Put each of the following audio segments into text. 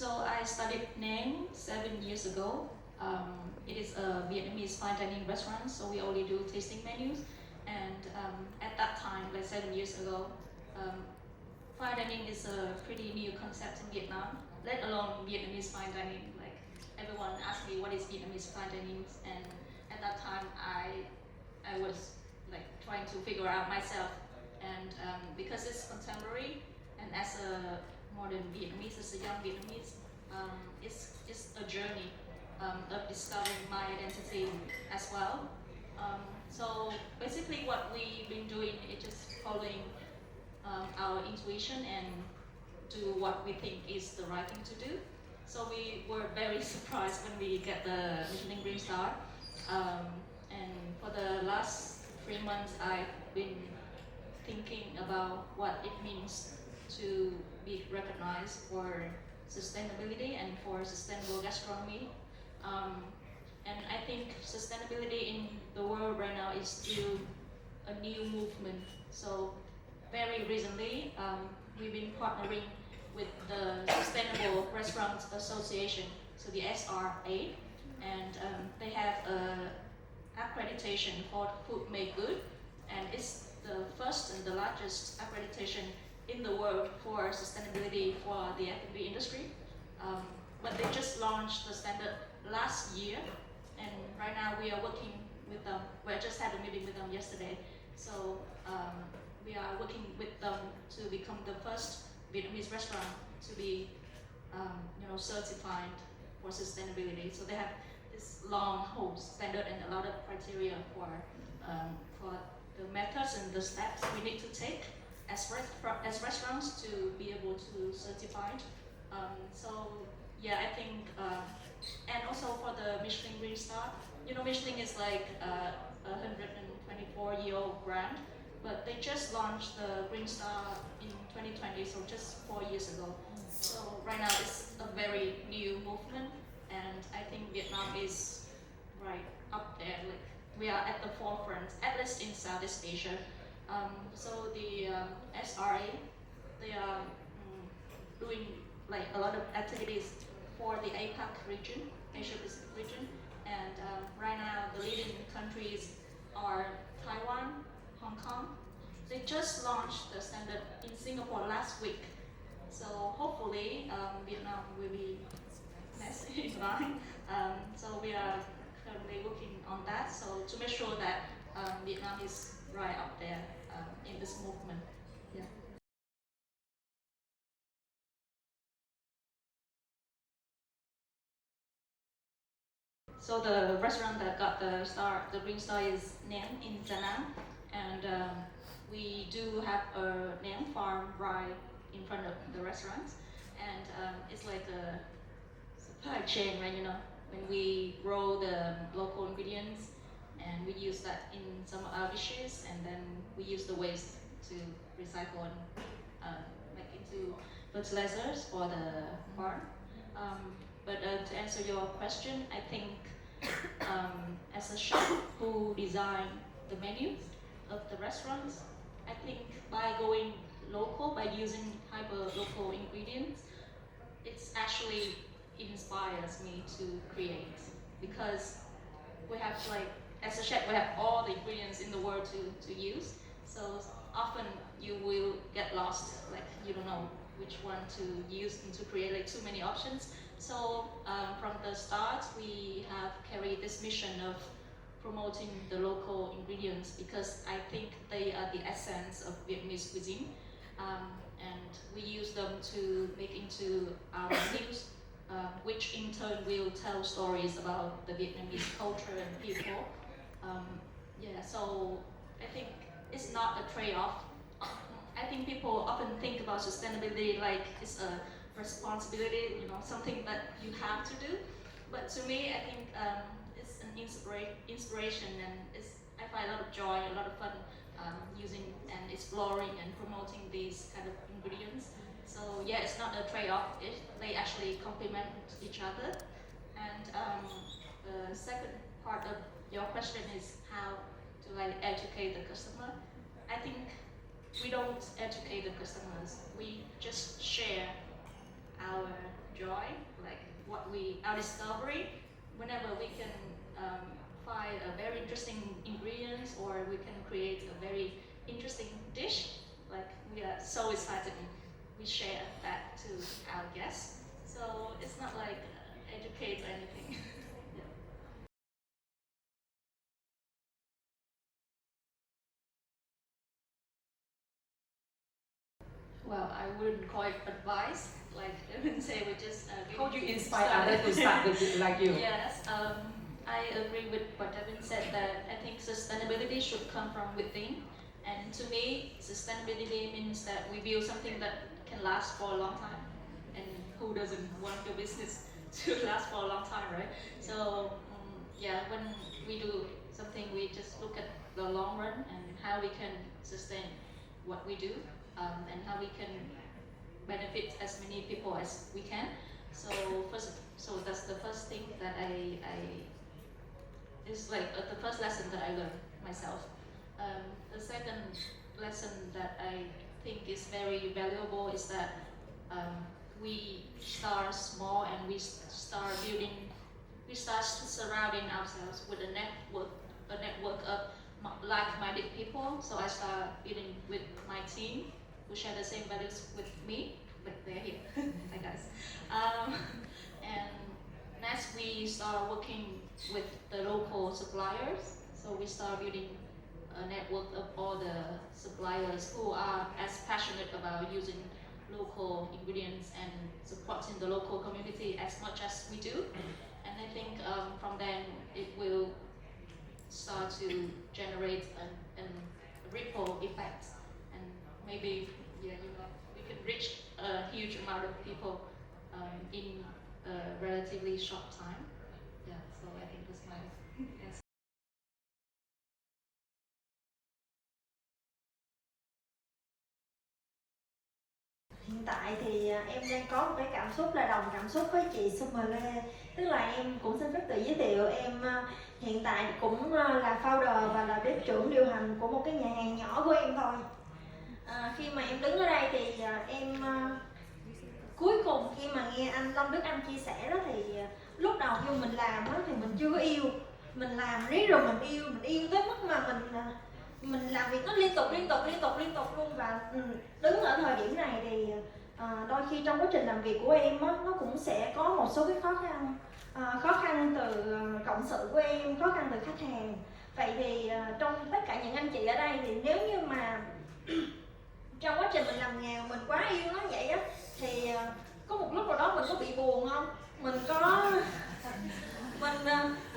So I studied Nang 7 years ago. It is a Vietnamese fine dining restaurant, so we only do tasting menus. And at that time, like 7 years ago, um, fine dining is a pretty new concept in Vietnam, let alone Vietnamese fine dining. Like everyone asked me what is Vietnamese fine dining, and at that time I was like trying to figure out myself. And because it's contemporary, and as a modern Vietnamese, as a young Vietnamese, it's a journey of discovering my identity as well. So basically, what we've been doing is just following our intuition and do what we think is the right thing to do. So we were very surprised when we get the Michelin Green Star. And for the last 3 months, I've been thinking about what it means to be recognized for sustainability and for sustainable gastronomy. Um, and I think sustainability in the world right now is still a new movement. So very recently, we've been partnering with the Sustainable Restaurants Association, so the SRA, and they have a accreditation called Food Made Good, and it's the first and the largest accreditation in the world for sustainability for the F&B industry. But they just launched the standard last year, and right now we are working with them. We just had a meeting with them yesterday, so we are working with them to become the first Vietnamese restaurant to be, certified for sustainability. So they have this long whole standard and a lot of criteria for the methods and the steps we need to take as restaurants to be able to certify. So yeah, I think, and also for the Michelin Green Star, Michelin is like a 124-year-old brand, but they just launched the Green Star in 2020, so just 4 years ago. So right now it's a very new movement, and I think Vietnam is right up there. Like we are at the forefront, at least in Southeast Asia. So the SRA, they are doing like a lot of activities for the APAC region, Asia Pacific region, and right now the leading countries are Taiwan, Hong Kong. They just launched the standard in Singapore last week. So hopefully Vietnam will be next in line. So we are currently working on that. So to make sure that Vietnam is right up there in this movement. Yeah. So the restaurant that got the star, the green star, is Niem in Da Nang, and we do have a Niem farm right in front of the restaurant, and it's like a supply chain, right? When we grow the local ingredients, and we use that in some of our dishes, and then we use the waste to recycle and make into fertilizers for the farm. But to answer your question, I think as a chef who designed the menu of the restaurants, I think by going local, by using hyper local ingredients, it's actually inspires me to create, because we have, like, as a chef, we have all the ingredients in the world to use. So often you will get lost, like you don't know which one to use and to create like too many options. So from the start, we have carried this mission of promoting the local ingredients, because I think they are the essence of Vietnamese cuisine. And we use them to make into our menus, which in turn will tell stories about the Vietnamese culture and people. Yeah, so I think it's not a trade-off. I think people often think about sustainability like it's a responsibility, something that you have to do. But to me, I think it's an inspiration, and I find a lot of joy, a lot of fun using and exploring and promoting these kind of ingredients. So yeah, it's not a trade-off. They actually complement each other. And the second part of your question is how to educate the customer. I think we don't educate the customers. We just share our joy, like our discovery. Whenever we can find a very interesting ingredients, or we can create a very interesting dish, like we are so excited. We share that to our guests. So it's not like educate or anything. Yeah. Well, I wouldn't call it advice. Like I wouldn't say we just. How do you inspire others to start with like you? Yes, I agree with what Devin said, that I think sustainability should come from within. And to me, sustainability means that we build something that can last for a long time. And who doesn't want your business to last for a long time, right? So yeah, when we do something, we just look at the long run and how we can sustain what we do, and how we can benefit as many people as we can. So that's the first thing that I is like the first lesson that I learned myself. The second lesson that I think is very valuable is that we start small and we start surrounding ourselves with a network of like-minded people. So I start building with my team who share the same values with me, like they're here. Hi guys. And next we start working with the local suppliers. So we start building a network of all the suppliers who are as passionate about using local ingredients and supporting the local community as much as we do. And I think from then it will start to generate a ripple effect, and maybe we can reach a huge amount of people in a relatively short time. Yeah, so I think that's my answer. Hiện tại thì em đang có một cái cảm xúc là đồng cảm xúc với chị Summerlê. Tức là em cũng xin phép tự giới thiệu, em hiện tại cũng là founder và là bếp trưởng điều hành của một cái nhà hàng nhỏ của em thôi. Khi mà em đứng ở đây thì em cuối cùng khi mà nghe anh Long Đức Anh chia sẻ đó thì lúc đầu khi mình làm đó thì mình chưa có yêu. Mình làm riết rồi mình yêu tới mức mà mình làm việc nó liên tục luôn. Và đứng ở thời điểm này thì đôi khi trong quá trình làm việc của em á, nó cũng sẽ có một số cái khó khăn từ cộng sự của em, khó khăn từ khách hàng. Vậy thì trong tất cả những anh chị ở đây thì nếu như mà trong quá trình mình làm nghề mình quá yêu nó vậy á, thì có một lúc nào đó mình có bị buồn không? Mình có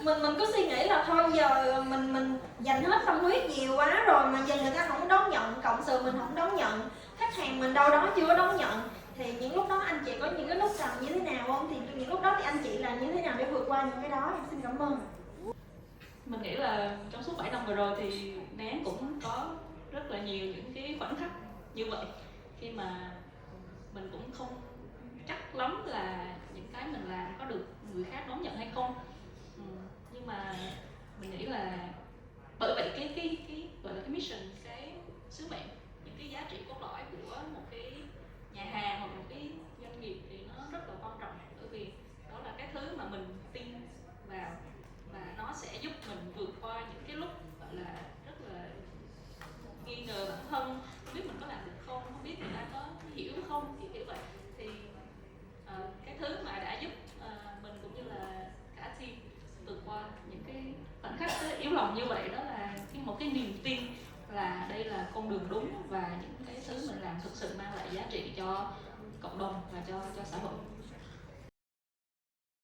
mình có suy nghĩ là thôi giờ mình dành hết tâm huyết nhiều quá rồi mà giờ người ta không đón nhận, cộng sự mình không đón nhận, khách hàng mình đâu đó chưa đón nhận, thì những lúc đó anh chị có những cái lúc trầm như thế nào không? Thì những lúc đó thì anh chị làm như thế nào để vượt qua những cái đó? Em xin cảm ơn. Mình nghĩ là trong suốt 7 năm vừa rồi thì Nén cũng có rất là nhiều những cái khoảnh khắc như vậy, khi mà mình cũng không chắc lắm là những cái mình làm có được người khác đón nhận hay không. Nhưng mà mình nghĩ là bởi vậy cái gọi là cái mission, cái sứ mệnh, những cái giá trị cốt lõi của một cái nhà hàng hoặc một cái doanh nghiệp thì nó rất là quan trọng, bởi vì đó là cái thứ mà mình tin vào và nó sẽ giúp mình vượt qua những cái lúc gọi là rất là nghi ngờ bản thân, không biết mình có làm được không biết người ta có hiểu không, kiểu vậy. Thì cái thứ mà đã giúp mình cũng như là cả team vượt qua những cái khoảnh khắc yếu lòng như vậy, đó là một cái niềm tin là đây là con đường đúng và những cái thứ mình làm thực sự mang lại giá trị cho cộng đồng và cho xã hội.